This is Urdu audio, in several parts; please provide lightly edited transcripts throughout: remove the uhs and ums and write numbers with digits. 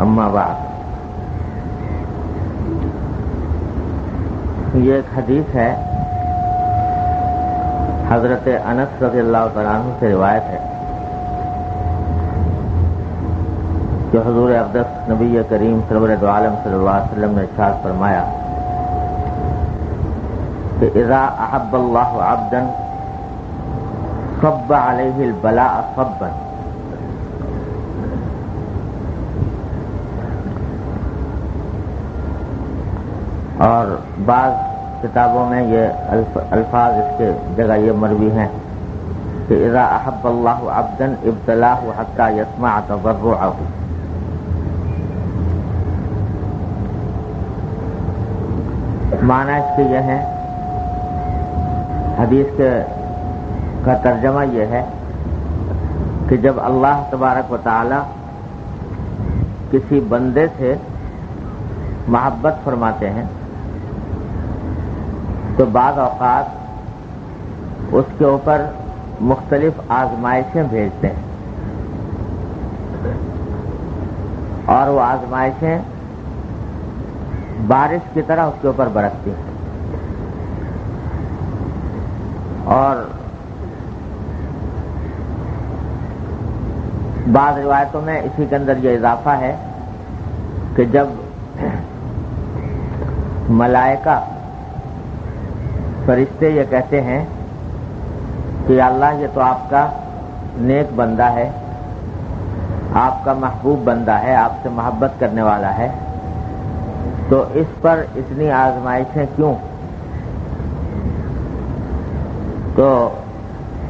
اما بعد، یہ ایک حدیث ہے، حضرت انس رضی اللہ تعالیٰ عنہ سے روایت ہے کہ حضور اقدس نبی کریم سرور دو عالم صلی اللہ علیہ وسلم نے ارشاد فرمایا کہ اذا احب اللہ عبدا صب علیہ البلاء صبا، اور بعض کتابوں میں یہ الفاظ اس کے جگہ یہ مروی ہیں کہ اذا احب اللہ عبدا ابتلاہ حتی یسمع تضرعہ. معنی اس کے یہ ہے، حدیث کا ترجمہ یہ ہے کہ جب اللہ تبارک و تعالی کسی بندے سے محبت فرماتے ہیں تو بعض اوقات اس کے اوپر مختلف آزمائشیں بھیجتے ہیں، اور وہ آزمائشیں بارش کی طرح اس کے اوپر برستی ہیں. اور بعض روایتوں میں اسی کے اندر یہ اضافہ ہے کہ جب ملائکہ فرشتے یہ کہتے ہیں کہ یا اللہ یہ تو آپ کا نیک بندہ ہے، آپ کا محبوب بندہ ہے، آپ سے محبت کرنے والا ہے، تو اس پر اتنی آزمائشیں کیوں؟ تو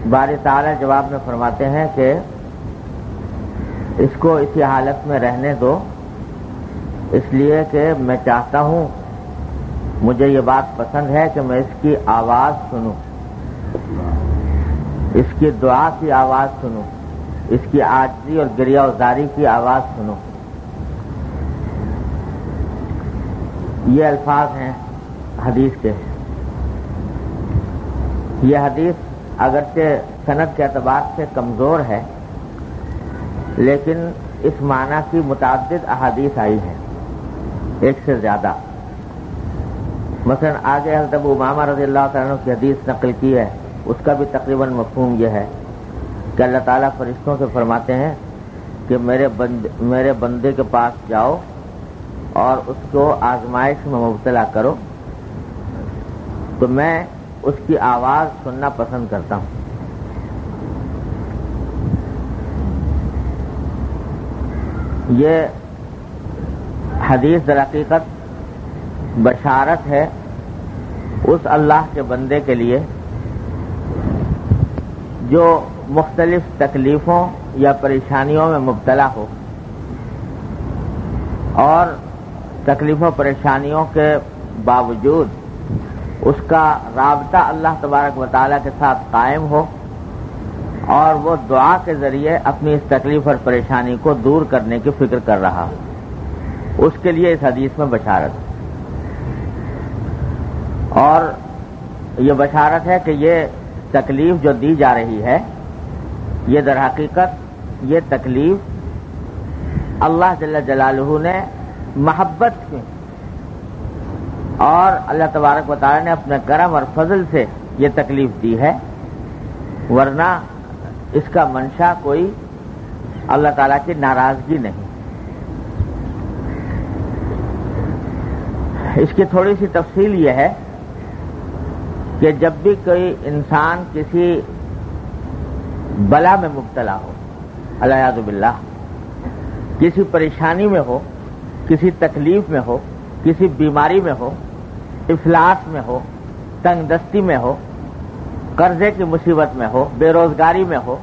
باری تعالیٰ جواب میں فرماتے ہیں کہ اس کو اسی حالت میں رہنے دو، اس لیے کہ میں چاہتا ہوں، مجھے یہ بات پسند ہے کہ میں اس کی آواز سنوں، اس کی دعا کی آواز سنوں، اس کی عاجزی اور گریہ وزاری کی آواز سنوں. یہ الفاظ ہیں حدیث کے. یہ حدیث اگرچہ سند کے اعتبار سے کمزور ہے، لیکن اس معنی کی متعدد احادیث آئی ہیں، ایک سے زیادہ. مثلا آگے حضرت ابو امامہ رضی اللہ تعالیٰ عنہ کی حدیث نقل کی ہے، اس کا بھی تقریباً مفہوم یہ ہے کہ اللہ تعالیٰ فرشتوں سے فرماتے ہیں کہ میرے بندے کے پاس جاؤ اور اس کو آزمائش میں مبتلا کرو، تو میں اس کی آواز سننا پسند کرتا ہوں. یہ حدیث در حقیقت بشارت ہے اس اللہ کے بندے کے لیے جو مختلف تکلیفوں یا پریشانیوں میں مبتلا ہو، اور تکلیفوں پریشانیوں کے باوجود اس کا رابطہ اللہ تبارک و تعالیٰ کے ساتھ قائم ہو، اور وہ دعا کے ذریعے اپنی اس تکلیف اور پریشانی کو دور کرنے کی فکر کر رہا ہو، اس کے لیے اس حدیث میں بشارت ہے. اور یہ بشارت ہے کہ یہ تکلیف جو دی جا رہی ہے، یہ در حقیقت یہ تکلیف اللہ جل جلالہ نے محبت کی اور اللہ تبارک و تعالی نے اپنے کرم اور فضل سے یہ تکلیف دی ہے، ورنہ اس کا منشا کوئی اللہ تعالیٰ کی ناراضگی نہیں. اس کی تھوڑی سی تفصیل یہ ہے کہ جب بھی کوئی انسان کسی بلا میں مبتلا ہو، الیاذ باللہ، کسی پریشانی میں ہو، کسی تکلیف میں ہو، کسی بیماری میں ہو، افلاس میں ہو، تنگ دستی میں ہو، قرضے کی مصیبت میں ہو، بے روزگاری میں ہو،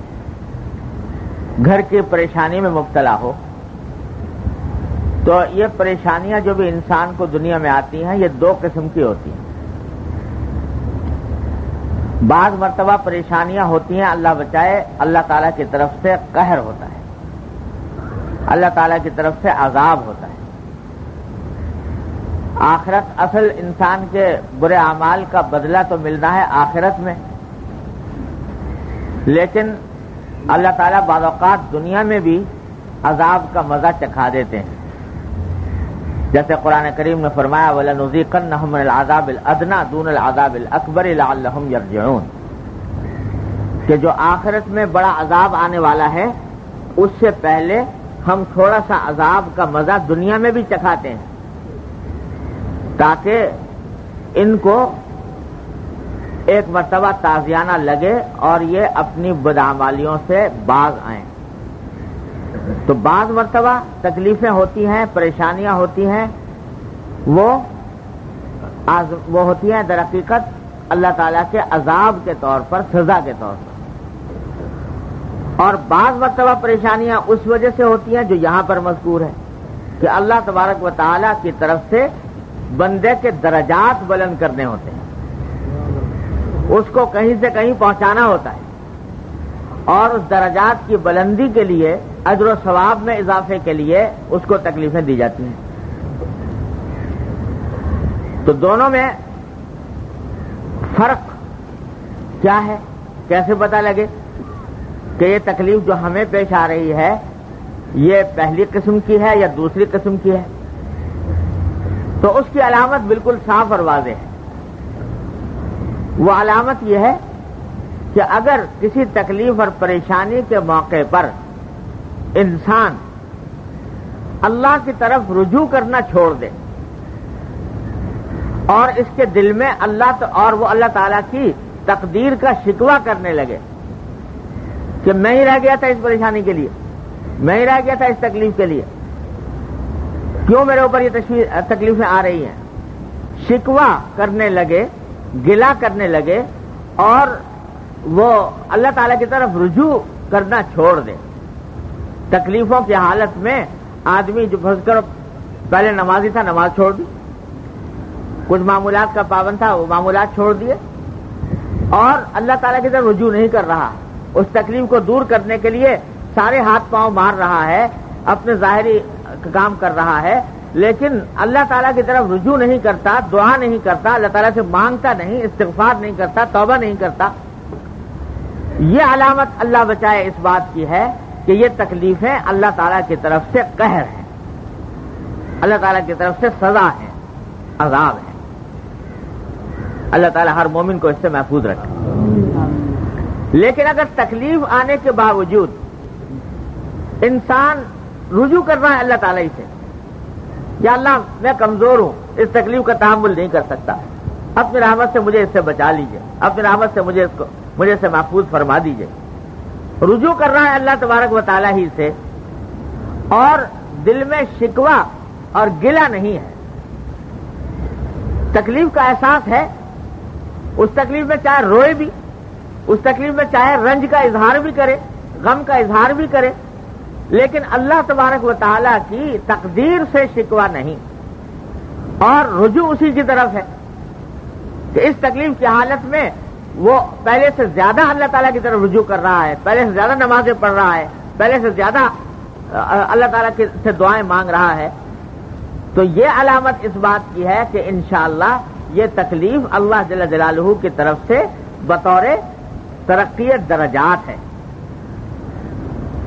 گھر کی پریشانی میں مبتلا ہو، تو یہ پریشانیاں جو بھی انسان کو دنیا میں آتی ہیں یہ دو قسم کی ہوتی ہیں. بعض مرتبہ پریشانیاں ہوتی ہیں، اللہ بچائے، اللہ تعالیٰ کی طرف سے قہر ہوتا ہے، اللہ تعالیٰ کی طرف سے عذاب ہوتا ہے. آخرت، اصل انسان کے برے اعمال کا بدلہ تو ملنا ہے آخرت میں، لیکن اللہ تعالیٰ بعض اوقات دنیا میں بھی عذاب کا مزہ چکھا دیتے ہیں. جیسے قرآن کریم نے فرمایا وَلَنُذِيقَنَّهُم مِّنَ الْعَذَابِ الْأَدْنَىٰ دُونَ الْعَذَابِ الْأَكْبَرِ لَعَلَّهُمْ يَرْجِعُونَ، کہ جو آخرت میں بڑا عذاب آنے والا ہے اس سے پہلے ہم تھوڑا سا عذاب کا مزہ دنیا میں بھی چکھاتے ہیں تاکہ ان کو ایک مرتبہ تازیانہ لگے اور یہ اپنی بدعمالیوں سے باز آئیں۔ تو بعض مرتبہ تکلیفیں ہوتی ہیں، پریشانیاں ہوتی ہیں، وہ ہوتی ہیں در حقیقت اللہ تعالیٰ کے عذاب کے طور پر، سزا کے طور پر، اور بعض مرتبہ پریشانیاں اس وجہ سے ہوتی ہیں جو یہاں پر مذکور ہے کہ اللہ تبارک و تعالیٰ کی طرف سے بندے کے درجات بلند کرنے ہوتے ہیں، اس کو کہیں سے کہیں پہنچانا ہوتا ہے، اور اس درجات کی بلندی کے لیے، اجر و ثواب میں اضافے کے لیے اس کو تکلیفیں دی جاتی ہیں۔ تو دونوں میں فرق کیا ہے، کیسے پتہ لگے کہ یہ تکلیف جو ہمیں پیش آ رہی ہے یہ پہلی قسم کی ہے یا دوسری قسم کی ہے؟ تو اس کی علامت بالکل صاف اور واضح ہے۔ وہ علامت یہ ہے کہ اگر کسی تکلیف اور پریشانی کے موقع پر انسان اللہ کی طرف رجوع کرنا چھوڑ دے اور اس کے دل میں اور وہ اللہ تعالیٰ کی تقدیر کا شکوہ کرنے لگے کہ میں ہی رہ گیا تھا اس پریشانی کے لیے، میں ہی رہ گیا تھا اس تکلیف کے لیے، کیوں میرے اوپر یہ تکلیفیں آ رہی ہیں، شکوہ کرنے لگے، گلہ کرنے لگے اور وہ اللہ تعالیٰ کی طرف رجوع کرنا چھوڑ دے۔ تکلیفوں کی حالت میں آدمی جو پھنس کر پہلے نمازی تھا نماز چھوڑ دی، کچھ معمولات کا پابند تھا وہ معمولات چھوڑ دیے، اور اللہ تعالیٰ کی طرف رجوع نہیں کر رہا، اس تکلیف کو دور کرنے کے لیے سارے ہاتھ پاؤں مار رہا ہے، اپنے ظاہری کام کر رہا ہے، لیکن اللہ تعالیٰ کی طرف رجوع نہیں کرتا، دعا نہیں کرتا، اللہ تعالیٰ سے مانگتا نہیں، استغفار نہیں کرتا، توبہ نہیں کرتا۔ یہ علامت اللہ بچائے اس بات کی ہے کہ یہ تکلیفیں اللہ تعالیٰ کی طرف سے قہر ہیں، اللہ تعالیٰ کی طرف سے سزا ہے، عذاب ہے۔ اللہ تعالیٰ ہر مومن کو اس سے محفوظ رکھے۔ لیکن اگر تکلیف آنے کے باوجود انسان رجوع کر رہا ہے اللہ تعالیٰ سے، یا اللہ میں کمزور ہوں، اس تکلیف کا تحمل نہیں کر سکتا، اپنی رحمت سے مجھے اس سے بچا لیجئے، اپنی رحمت سے مجھے سے محفوظ فرما دیجئے، رجوع کر رہا ہے اللہ تبارک و تعالیٰ ہی سے، اور دل میں شکوہ اور گلہ نہیں ہے، تکلیف کا احساس ہے، اس تکلیف میں چاہے روئے بھی، اس تکلیف میں چاہے رنج کا اظہار بھی کرے، غم کا اظہار بھی کرے، لیکن اللہ تبارک و تعالیٰ کی تقدیر سے شکوہ نہیں، اور رجوع اسی کی طرف ہے کہ اس تکلیف کی حالت میں وہ پہلے سے زیادہ اللہ تعالیٰ کی طرف رجوع کر رہا ہے، پہلے سے زیادہ نمازیں پڑھ رہا ہے، پہلے سے زیادہ اللہ تعالیٰ سے دعائیں مانگ رہا ہے۔ تو یہ علامت اس بات کی ہے کہ انشاءاللہ یہ تکلیف اللہ جل جلالہ کی طرف سے بطور ترقی درجات ہے،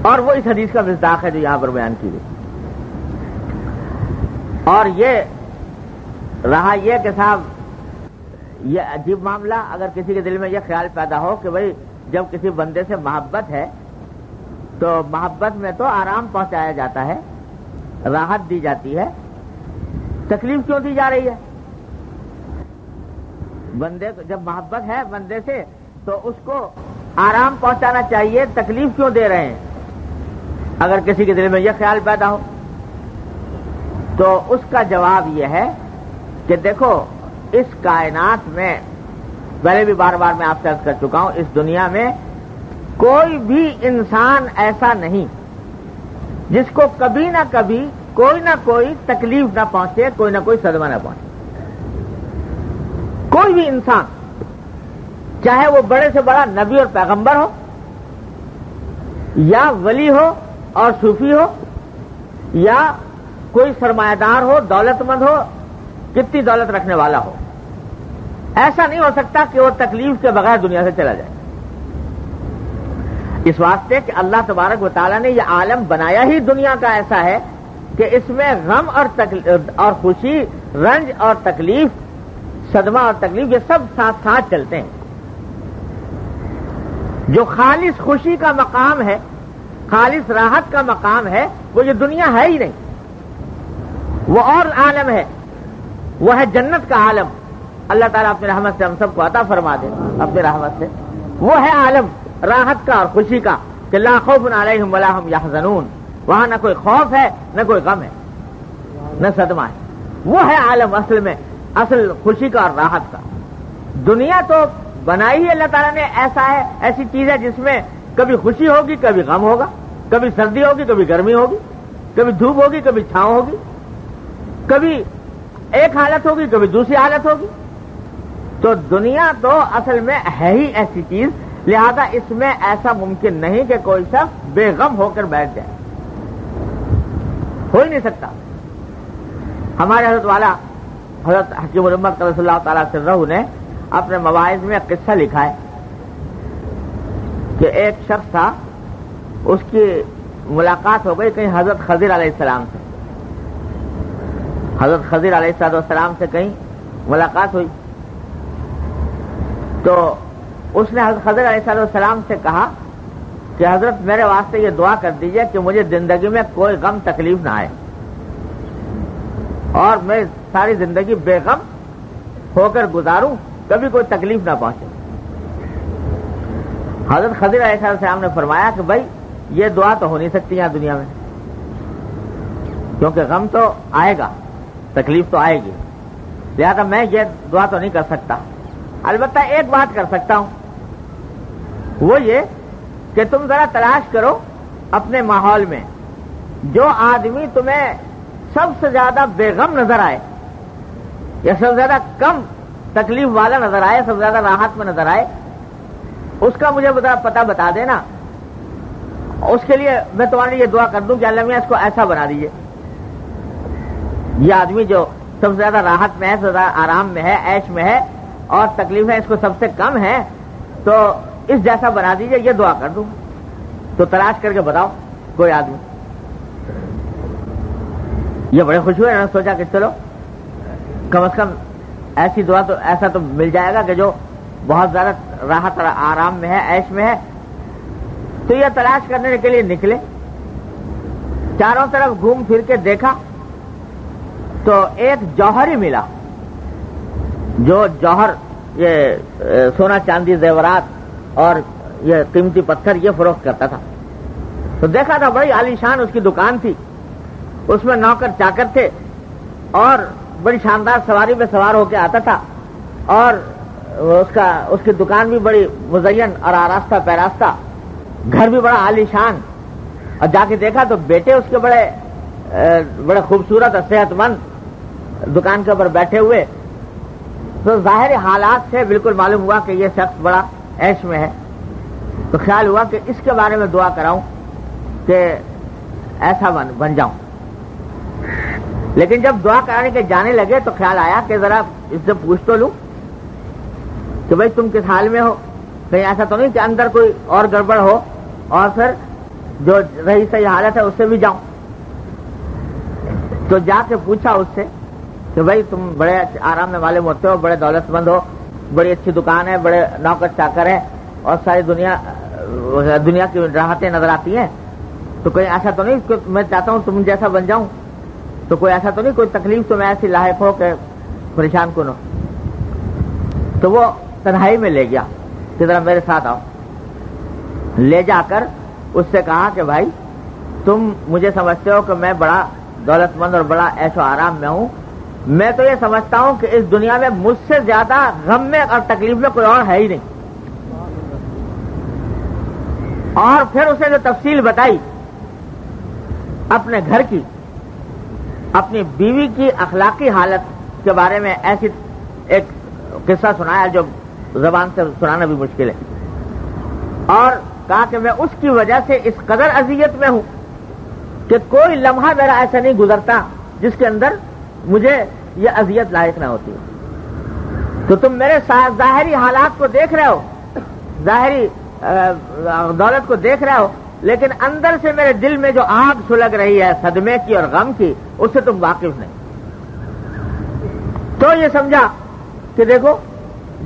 اور وہ اس حدیث کا مصداق ہے جو یہاں پر بیان کی گئی۔ اور یہ رہا یہ کہ صاحب یہ عجیب معاملہ، اگر کسی کے دل میں یہ خیال پیدا ہو کہ بھئی جب کسی بندے سے محبت ہے تو محبت میں تو آرام پہنچایا جاتا ہے، راحت دی جاتی ہے، تکلیف کیوں دی جا رہی ہے؟ بندے کو جب محبت ہے بندے سے تو اس کو آرام پہنچانا چاہیے، تکلیف کیوں دے رہے ہیں؟ اگر کسی کے دل میں یہ خیال پیدا ہو تو اس کا جواب یہ ہے کہ دیکھو اس کائنات میں، پہلے بھی بار بار میں آپ سے عرض کر چکا ہوں، اس دنیا میں کوئی بھی انسان ایسا نہیں جس کو کبھی نہ کبھی کوئی نہ کوئی تکلیف نہ پہنچے، کوئی نہ کوئی صدمہ نہ پہنچے۔ کوئی بھی انسان، چاہے وہ بڑے سے بڑا نبی اور پیغمبر ہو، یا ولی ہو اور صوفی ہو، یا کوئی سرمایہ دار ہو، دولت مند ہو، کتنی دولت رکھنے والا ہو، ایسا نہیں ہو سکتا کہ وہ تکلیف کے بغیر دنیا سے چلا جائے۔ اس واسطے کہ اللہ تبارک و تعالیٰ نے یہ عالم بنایا ہی دنیا کا ایسا ہے کہ اس میں غم اور خوشی، رنج اور تکلیف، صدمہ اور تکلیف، یہ سب ساتھ ساتھ چلتے ہیں۔ جو خالص خوشی کا مقام ہے، خالص راحت کا مقام ہے، وہ یہ دنیا ہے ہی نہیں، وہ اور عالم ہے، وہ ہے جنت کا عالم۔ اللہ تعالیٰ اپنی رحمت سے ہم سب کو عطا فرما دے، اپنی رحمت سے۔ وہ ہے عالم راحت کا اور خوشی کا کہ لا خوف علیہم ولا ہم یحزنون، وہاں نہ کوئی خوف ہے، نہ کوئی غم ہے، نہ صدمہ ہے۔ وہ ہے عالم اصل میں، اصل خوشی کا اور راحت کا۔ دنیا تو بنائی ہی اللہ تعالیٰ نے ایسا ہے، ایسی چیز ہے جس میں کبھی خوشی ہوگی، کبھی غم ہوگا، کبھی سردی ہوگی، کبھی گرمی ہوگی، کبھی دھوپ ہوگی، کبھی چھاؤں ہوگی، کبھی ایک حالت ہوگی، کبھی دوسری حالت ہوگی۔ تو دنیا تو اصل میں ہے ہی ایسی چیز، لہذا اس میں ایسا ممکن نہیں کہ کوئی شخص بے غم ہو کر بیٹھ جائے، ہو ہی نہیں سکتا۔ ہمارے حضرت والا حضرت حکیم الامت صلی اللہ تعالیٰ سرہ نے اپنے مواعظ میں ایک قصہ لکھا ہے کہ ایک شخص تھا، اس کی ملاقات ہو گئی کہیں حضرت خضر علیہ السلام سے، حضرت خضر علیہ السلام سے کہیں ملاقات ہوئی، تو اس نے حضرت خضر علیہ السلام سے کہا کہ حضرت میرے واسطے یہ دعا کر دیجئے کہ مجھے زندگی میں کوئی غم تکلیف نہ آئے اور میں ساری زندگی بے غم ہو کر گزاروں، کبھی کوئی تکلیف نہ پہنچے۔ حضرت خضر علیہ السلام نے فرمایا کہ بھائی یہ دعا تو ہو نہیں سکتی یہاں دنیا میں، کیونکہ غم تو آئے گا، تکلیف تو آئے گی، لہذا میں یہ دعا تو نہیں کر سکتا۔ البتہ ایک بات کر سکتا ہوں، وہ یہ کہ تم ذرا تلاش کرو اپنے ماحول میں جو آدمی تمہیں سب سے زیادہ بے غم نظر آئے یا سب سے زیادہ کم تکلیف والا نظر آئے، سب سے زیادہ راحت میں نظر آئے، اس کا مجھے پتہ بتا دینا، اس کے لیے میں تمہارے لیے دعا کر دوں کہ اللہ میاں اس کو ایسا بنا دیجیے، یہ آدمی جو سب سے زیادہ راحت میں ہے، سب سے زیادہ آرام میں ہے، عیش میں ہے، اور تکلیفیں اس کو سب سے کم ہے، تو اس جیسا بنا دیجیے، یہ دعا کر دوں۔ تو تلاش کر کے بتاؤ کوئی آدمی۔ یہ بڑے خوش ہوئے، سوچا کہ چلو کم از کم ایسی دعا تو ایسا تو مل جائے گا کہ جو بہت زیادہ راحت اور آرام میں ہے، عیش میں ہے۔ تو یہ تلاش کرنے کے لیے نکلے، چاروں طرف گھوم پھر کے دیکھا تو ایک جوہر ہی ملا، جو جوہر یہ سونا چاندی زیورات اور یہ قیمتی پتھر یہ فروخت کرتا تھا۔ تو دیکھا تھا بڑی عالیشان اس کی دکان تھی، اس میں نوکر چاکر تھے اور بڑی شاندار سواری میں سوار ہو کے آتا تھا، اور اس کی دکان بھی بڑی مزین اور آراستہ پیراستہ، گھر بھی بڑا عالیشان، اور جا کے دیکھا تو بیٹے اس کے بڑے خوبصورت اور صحت مند دکان کے اوپر بیٹھے ہوئے۔ تو ظاہر حالات سے بالکل معلوم ہوا کہ یہ شخص بڑا عیش میں ہے، تو خیال ہوا کہ اس کے بارے میں دعا کراؤں کہ ایسا بن جاؤں۔ لیکن جب دعا کرانے کے جانے لگے تو خیال آیا کہ ذرا اس سے پوچھ تو لوں کہ بھائی تم کس حال میں ہو، کہیں ایسا تو نہیں کہ اندر کوئی اور گڑبڑ ہو اور پھر جو رہی صحیح حالت ہے اس سے بھی جاؤں۔ تو جا کے پوچھا اس سے کہ بھائی تم بڑے آرام میں معلوم ہوتے ہو، بڑے دولت مند ہو، بڑی اچھی دکان ہے، بڑے نوکر چاکر ہے اور ساری دنیا کی راحتیں نظر آتی ہیں، تو کوئی ایسا تو نہیں کہ میں چاہتا ہوں تم جیسا بن جاؤں، تو کوئی ایسا تو نہیں، کوئی تکلیف تو میں ایسی لاحق ہو کہ پریشان کن ہو؟ تو وہ تنہائی میں لے گیا کہ ذرا میرے ساتھ آؤ، لے جا کر اس سے کہا کہ بھائی تم مجھے سمجھتے ہو کہ میں بڑا دولت مند اور بڑا عیش و آرام میں ہوں، میں تو یہ سمجھتا ہوں کہ اس دنیا میں مجھ سے زیادہ غم میں اور تکلیف میں کوئی اور ہے ہی نہیں۔ اور پھر اسے جو تفصیل بتائی اپنے گھر کی، اپنی بیوی کی اخلاقی حالت کے بارے میں، ایسی ایک قصہ سنایا جو زبان سے سنانا بھی مشکل ہے، اور کہا کہ میں اس کی وجہ سے اس قدر اذیت میں ہوں کہ کوئی لمحہ میرا ایسا نہیں گزرتا جس کے اندر مجھے یہ اذیت لاحق نہ ہوتی۔ تو تم میرے ظاہری حالات کو دیکھ رہے ہو، ظاہری دولت کو دیکھ رہے ہو، لیکن اندر سے میرے دل میں جو آگ سلگ رہی ہے صدمے کی اور غم کی، اس سے تم واقف نہیں۔ تو یہ سمجھا کہ دیکھو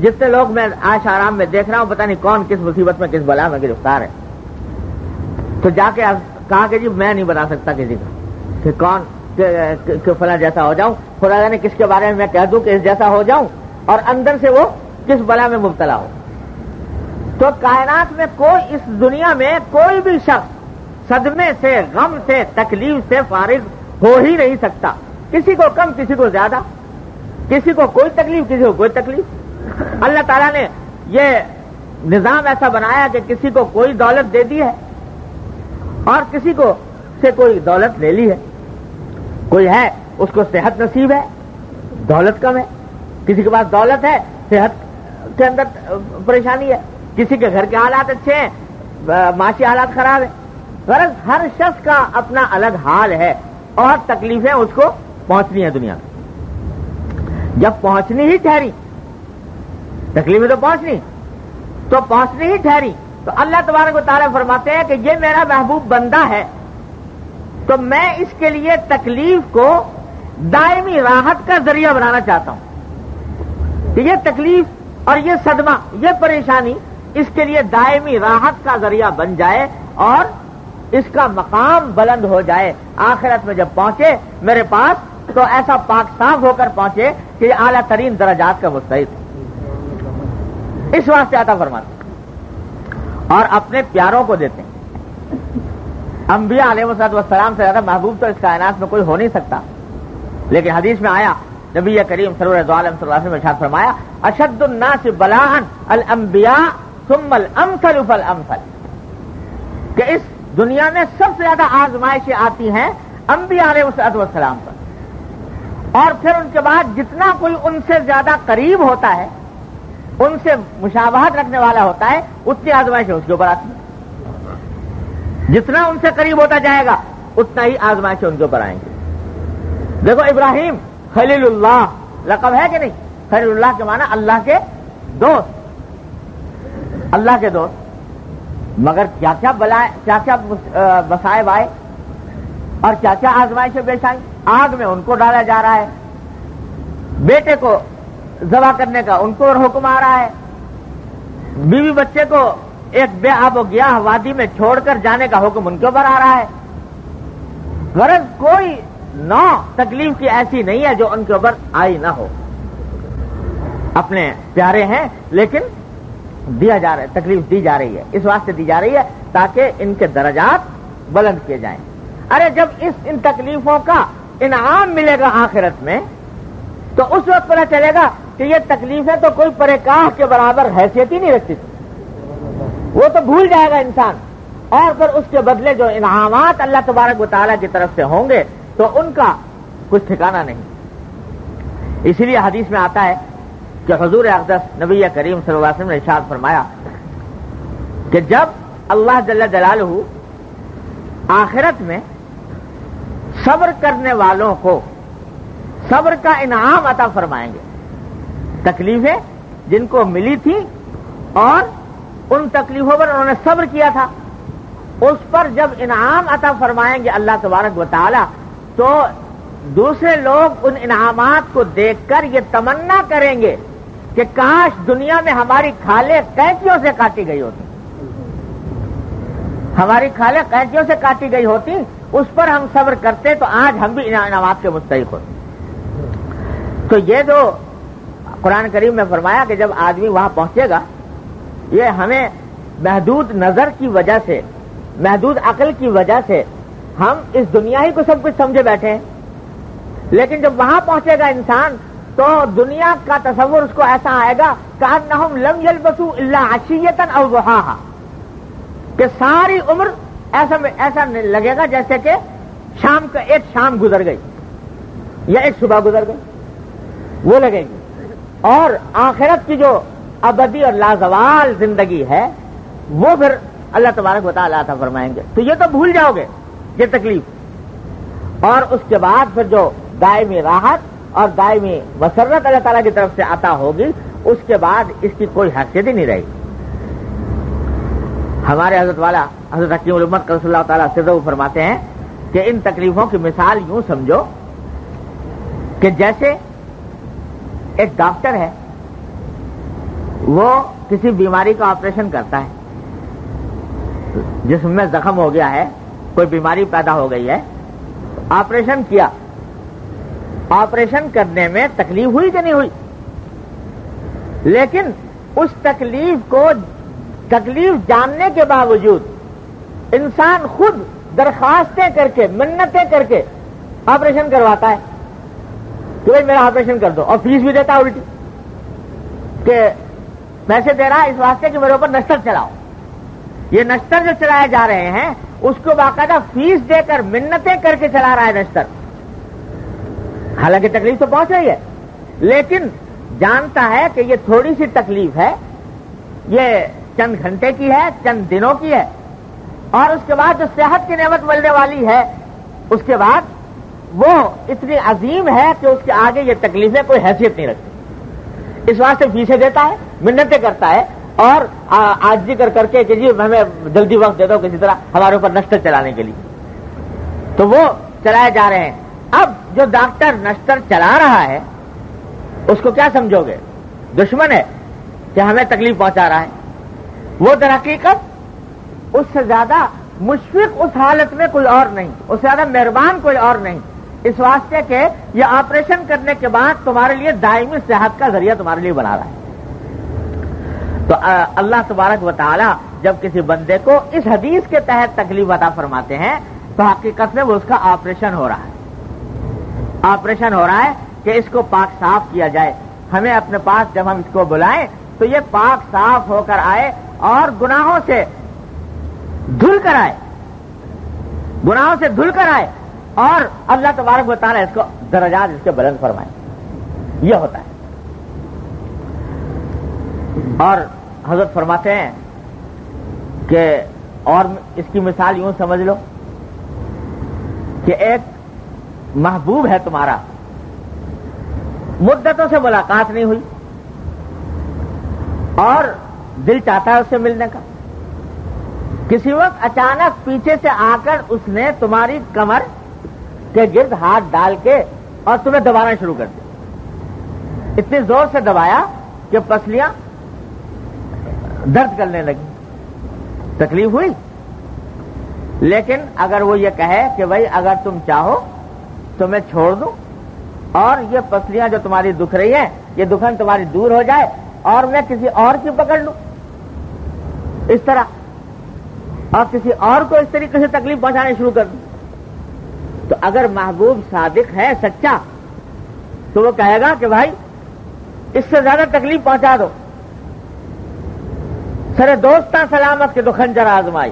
جتنے لوگ میں عیش آرام میں دیکھ رہا ہوں، پتہ نہیں کون کس مصیبت میں کس بلا میں گرفتار ہے۔ تو جا کے کہا کہ جی میں نہیں بتا سکتا کسی کا کہ کون کہ فلاں جیسا ہو جاؤں، خدا جانے کس کے بارے میں کہہ دوں کہ اس جیسا ہو جاؤں اور اندر سے وہ کس بلا میں مبتلا ہو۔ تو کائنات میں کوئی، اس دنیا میں کوئی بھی شخص صدمے سے، غم سے، تکلیف سے فارغ ہو ہی نہیں سکتا، کسی کو کم کسی کو زیادہ، کسی کو کوئی تکلیف کسی کو کوئی تکلیف۔ اللہ تعالیٰ نے یہ نظام ایسا بنایا کہ کسی کو کوئی دولت دے دی ہے اور کسی کو سے کوئی دولت لے لی ہے۔ کوئی ہے اس کو صحت نصیب ہے، دولت کم ہے، کسی کے پاس دولت ہے، صحت کے اندر پریشانی ہے، کسی کے گھر کے حالات اچھے ہیں، معاشی حالات خراب ہیں۔ غرض ہر شخص کا اپنا الگ حال ہے اور تکلیفیں اس کو پہنچنی ہے دنیا میں۔ جب پہنچنی ہی ٹھہری، تکلیفیں تو پہنچنی ہی ٹھہری، تو اللہ تبارک و تعالیٰ فرماتے ہیں کہ یہ میرا محبوب بندہ ہے تو میں اس کے لیے تکلیف کو دائمی راحت کا ذریعہ بنانا چاہتا ہوں کہ یہ تکلیف اور یہ صدمہ، یہ پریشانی اس کے لیے دائمی راحت کا ذریعہ بن جائے اور اس کا مقام بلند ہو جائے۔ آخرت میں جب پہنچے میرے پاس تو ایسا پاک صاف ہو کر پہنچے کہ یہ اعلیٰ ترین درجات کا مستحق ہے۔ اس واسطے عطا فرماتے اور اپنے پیاروں کو دیتے ہیں۔ انبیاء علیہ السلام سے زیادہ محبوب تو اس کائنات میں کوئی ہو نہیں سکتا، لیکن حدیث میں آیا، نبی کریم سرور دو عالم صلی اللہ علیہ وسلم نے ارشاد فرمایا، اشد الناس بلاء الانبیاء ثم الامثل فالامثل، کہ اس دنیا میں سب سے زیادہ آزمائشیں آتی ہیں انبیاء علیہ السلام پر، اور پھر ان کے بعد جتنا کوئی ان سے زیادہ قریب ہوتا ہے، ان سے مشابہت رکھنے والا ہوتا ہے، اتنی آزمائشیں اس کے اوپر آتی ہیں۔ جتنا ان سے قریب ہوتا جائے گا اتنا ہی آزمائشیں ان کے اوپر آئیں گے۔ دیکھو ابراہیم خلیل اللہ لقب ہے کہ نہیں؟ خلیل اللہ کے معنی اللہ کے دوست، اللہ کے دوست، مگر کیا کیا بلائے، کیا کیا مصائب آئے اور کیا کیا آزمائشیں پیش آئیں۔ آگ میں ان کو ڈالا جا رہا ہے، بیٹے کو ذبح کرنے کا ان کو حکم آ رہا ہے، بیوی بچے کو ایک بے آب و گیاہ وادی میں چھوڑ کر جانے کا حکم ان کے اوپر آ رہا ہے۔ غرض کوئی نوع تکلیف کی ایسی نہیں ہے جو ان کے اوپر آئی نہ ہو۔ اپنے پیارے ہیں لیکن دیا جا رہا ہے، تکلیف دی جا رہی ہے، اس واسطے دی جا رہی ہے تاکہ ان کے درجات بلند کیے جائیں۔ ارے جب ان تکلیفوں کا انعام ملے گا آخرت میں تو اس وقت پتہ چلے گا کہ یہ تکلیفیں تو کوئی پرکاہ کے برابر حیثیت ہی نہیں رکھتی تھی، وہ تو بھول جائے گا انسان، اور پھر اس کے بدلے جو انعامات اللہ تبارک و تعالیٰ کی طرف سے ہوں گے تو ان کا کچھ ٹھکانہ نہیں۔ اسی لیے حدیث میں آتا ہے کہ حضور اقدس نبی کریم صلی اللہ علیہ وسلم نے ارشاد فرمایا کہ جب اللہ جل جلالہ آخرت میں صبر کرنے والوں کو صبر کا انعام عطا فرمائیں گے، تکلیفیں جن کو ملی تھی اور ان تکلیفوں پر انہوں نے صبر کیا تھا، اس پر جب انعام عطا فرمائیں گے اللہ تبارک و تعالی تو دوسرے لوگ ان انعامات کو دیکھ کر یہ تمنا کریں گے کہ کاش دنیا میں ہماری کھالیں قینچیوں سے کاٹی گئی ہوتی، ہماری کھالیں قینچیوں سے کاٹی گئی ہوتی، اس پر ہم صبر کرتے تو آج ہم بھی انعامات کے مستحق ہوتے۔ تو یہ جو قرآن کریم میں فرمایا کہ جب آدمی وہاں پہنچے گا، یہ ہمیں محدود نظر کی وجہ سے، محدود عقل کی وجہ سے ہم اس دنیا ہی کو سب کچھ سمجھے بیٹھے ہیں، لیکن جب وہاں پہنچے گا انسان تو دنیا کا تصور اس کو ایسا آئے گا کأنہم لم یلبسوا الا عشیۃ او ضحاھا، کہ ساری عمر ایسا لگے گا جیسے کہ شام کا ایک شام گزر گئی یا ایک صبح گزر گئی، وہ لگے گی۔ اور آخرت کی جو ابدی اور لازوال زندگی ہے وہ پھر اللہ تبارک و تعالیٰ عطا فرمائیں گے، تو یہ تو بھول جاؤ گے یہ تکلیف، اور اس کے بعد پھر جو دائمی راحت اور دائمی مسرت اللہ تعالیٰ کی طرف سے عطا ہوگی، اس کے بعد اس کی کوئی حیثیت ہی نہیں رہے گی۔ ہمارے حضرت والا حضرت حکیم الامت قدس اللہ تعالیٰ سرہ فرماتے ہیں کہ ان تکلیفوں کی مثال یوں سمجھو کہ جیسے ایک ڈاکٹر ہے، وہ کسی بیماری کا آپریشن کرتا ہے، جسم میں زخم ہو گیا ہے، کوئی بیماری پیدا ہو گئی ہے، آپریشن کیا، آپریشن کرنے میں تکلیف ہوئی کہ نہیں ہوئی؟ لیکن اس تکلیف جاننے کے باوجود انسان خود درخواستیں کر کے، منتیں کر کے آپریشن کرواتا ہے کہ بھائی میرا آپریشن کر دو، اور فیس بھی دیتا ہے الٹی کہ پیسے دے رہا ہے اس واسطے کہ میرے اوپر نشتر چلاؤ۔ یہ نشتر جو چلائے جا رہے ہیں اس کو باقاعدہ فیس دے کر منتیں کر کے چلا رہا ہے نشتر، حالانکہ تکلیف تو پہنچ رہی ہے، لیکن جانتا ہے کہ یہ تھوڑی سی تکلیف ہے، یہ چند گھنٹے کی ہے، چند دنوں کی ہے، اور اس کے بعد جو صحت کی نعمت ملنے والی ہے اس کے بعد وہ اتنی عظیم ہے کہ اس کے آگے یہ تکلیفیں کوئی حیثیت نہیں رکھتی۔ اس واسطے فیسیں دیتا ہے، منتیں کرتا ہے، اور عاجزی کر کے کہ جی ہمیں جلدی وقت دے دو کسی طرح ہمارے اوپر نشتر چلانے کے لیے، تو وہ چلائے جا رہے ہیں۔ اب جو ڈاکٹر نشتر چلا رہا ہے اس کو کیا سمجھو گے؟ دشمن ہے کہ ہمیں تکلیف پہنچا رہا ہے۔ وہ در حقیقت اس سے زیادہ مشفق اس حالت میں کوئی اور نہیں، اس سے زیادہ مہربان کوئی اور نہیں، اس واسطے کہ یہ آپریشن کرنے کے بعد تمہارے لیے دائمی صحت کا ذریعہ تمہارے لیے بنا رہا ہے۔ تو اللہ تبارک و تعالی جب کسی بندے کو اس حدیث کے تحت تکلیف عطا فرماتے ہیں تو حقیقت میں وہ اس کا آپریشن ہو رہا ہے، آپریشن ہو رہا ہے کہ اس کو پاک صاف کیا جائے۔ ہمیں اپنے پاس جب ہم اس کو بلائیں تو یہ پاک صاف ہو کر آئے اور گناہوں سے دھل کر آئے، گناہوں سے دھل کر آئے، اور اللہ تبارک و تعالیٰ اس کو درجات اس کے بلند فرمائے۔ یہ ہوتا ہے۔ اور حضرت فرماتے ہیں کہ اور اس کی مثال یوں سمجھ لو کہ ایک محبوب ہے تمہارا، مدتوں سے ملاقات نہیں ہوئی اور دل چاہتا ہے اس سے ملنے کا، کسی وقت اچانک پیچھے سے آ کر اس نے تمہاری کمر کے گرد ہاتھ ڈال کے اور تمہیں دبانا شروع کر دیا، اتنی زور سے دبایا کہ پسلیاں درد کرنے لگی، تکلیف ہوئی۔ لیکن اگر وہ یہ کہے کہ بھائی اگر تم چاہو تو میں چھوڑ دوں اور یہ پسلیاں جو تمہاری دکھ رہی ہیں یہ دکھن تمہاری دور ہو جائے اور میں کسی اور کی پکڑ لوں اس طرح، اور کسی اور کو اس طریقے سے تکلیف پہنچانے شروع کر دوں، تو اگر محبوب صادق ہے، سچا، تو وہ کہے گا کہ بھائی اس سے زیادہ تکلیف پہنچا دو، سرے دوستاں سلامت کے تو خنجر آزمائی،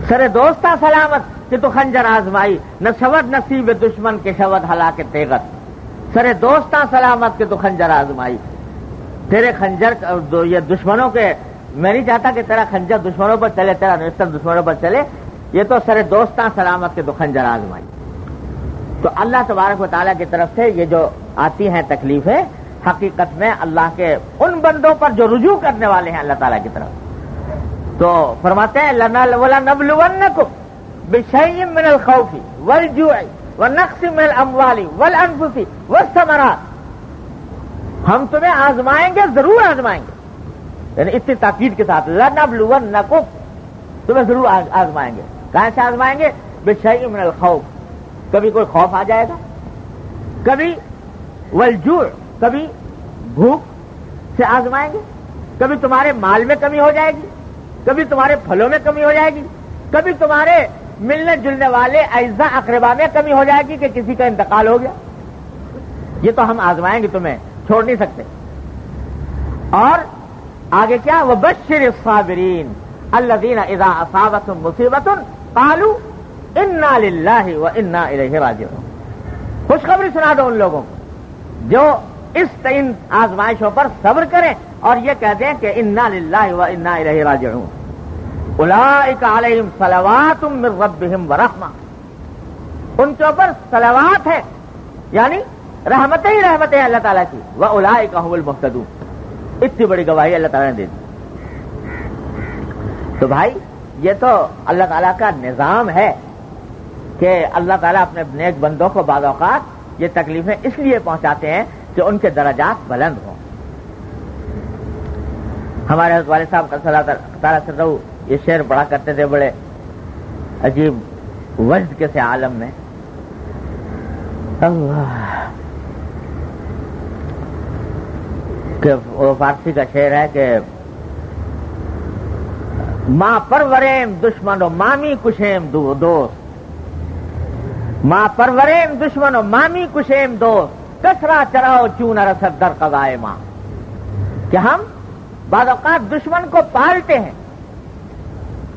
سرے دوستاں سلامت کہ تو خنجر آزمائی، نہ شود نصیب دشمن کے شود ہلاک تیغت، سرے دوستاں سلامت کے تو خنجر آزمائی، تیرے خنجر یہ دشمنوں کے، میں نہیں چاہتا کہ تیرا خنجر دشمنوں پر چلے، تیرا نشتر دشمنوں پر چلے، یہ تو سرے دوستاں سلامت کے تو خنجر آزمائی۔ تو اللہ تبارک و تعالیٰ کی طرف سے یہ جو آتی ہیں تکلیفیں حقیقت میں اللہ کے ان بندوں پر جو رجوع کرنے والے ہیں اللہ تعالیٰ کی طرف، تو فرماتے ہیں وَلَنَبْلُوَنَّكُمْ بِشَيْءٍ مِّنَ الْخَوْفِ وَالْجُوعِ وَنَقْصٍ مِّنَ الْأَمْوَالِ وَالْأَنفُسِ وَالثَّمَرَاتِ، ہم تمہیں آزمائیں گے، ضرور آزمائیں گے، یعنی اتنی تاکید کے ساتھ لَنَبْلُوَنَّكُمْ، تمہیں ضرور آزمائیں گے۔ کہاں سے آزمائیں گے؟ بِشَيْءٍ مِّنَ الْخَوْفِ، کبھی کوئی خوف آ جائے گا، کبھی والجوع، کبھی بھوک سے آزمائیں گے، کبھی تمہارے مال میں کمی ہو جائے گی، کبھی تمہارے پھلوں میں کمی ہو جائے گی، کبھی تمہارے ملنے جلنے والے اعزاء اقربا میں کمی ہو جائے گی کہ کسی کا انتقال ہو گیا، یہ تو ہم آزمائیں گے، تمہیں چھوڑ نہیں سکتے۔ اور آگے کیا؟ وَبَشِّرِ الصَّابِرِينَ الَّذِينَ إِذَا أَصَابَتْهُمْ مُصِيبَةٌ قَالُوا إِنَّا لِلَّهِ وَإِنَّا إِلَيْهِ رَاجِعُونَ، خوشخبری سنا دو ان لوگوں کو جو اس ان آزمائشوں پر صبر کریں اور یہ کہتے ہیں کہ انا للہ و انا الیہ راجعون، اولئک علیہم صلوات من ربہم ورحمہ، ان کے اوپر صلوات ہے یعنی رحمتیں ہی رحمتیں اللہ تعالیٰ کی، واولئک هم المہتدون، اتنی بڑی گواہی اللہ تعالیٰ نے دے دی۔ تو بھائی یہ تو اللہ تعالیٰ کا نظام ہے کہ اللہ تعالیٰ اپنے نیک بندوں کو بعض اوقات یہ تکلیفیں اس لیے پہنچاتے ہیں کہ ان کے درجات بلند ہوں. ہمارے حضرت والد صاحب کا صلی اللہ تعالیٰ سے رہو یہ شعر پڑھا کرتے تھے بڑے عجیب وجد کے سے عالم میں. اللہ کہ وہ فارسی کا شعر ہے کہ ماں پروریم دشمن و مامی کشیم دوست، ماں پروریم دشمن و مامی کشیم دوست، کسرا چراؤ چون رسد در قضائے ماں. کہ ہم بعض اوقات دشمن کو پالتے ہیں،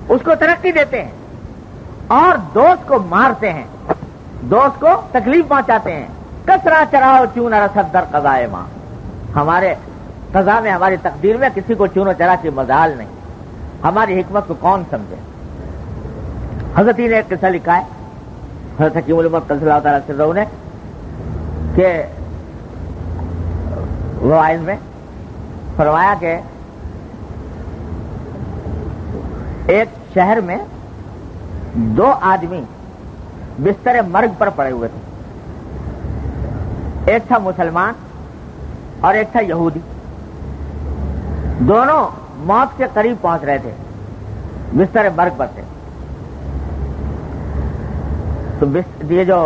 اس کو ترقی دیتے ہیں اور دوست کو مارتے ہیں، دوست کو تکلیف پہنچاتے ہیں. کسرا چراؤ چون رسد در قضائے ماں. ہمارے قضا میں، ہماری تقدیر میں کسی کو چون و چرا کی مجال نہیں. ہماری حکمت کو کون سمجھے؟ حضرت نے ایک قصہ لکھا ہے حضرت حکیم الامت صلی اللہ تعالیٰ سرہ نے کہ وائز میں فرمایا کہ ایک شہر میں دو آدمی بستر مرگ پر پڑے ہوئے تھے. ایک تھا مسلمان اور ایک تھا یہودی. دونوں موت کے قریب پہنچ رہے تھے، بستر مرگ پر تھے. تو یہ جو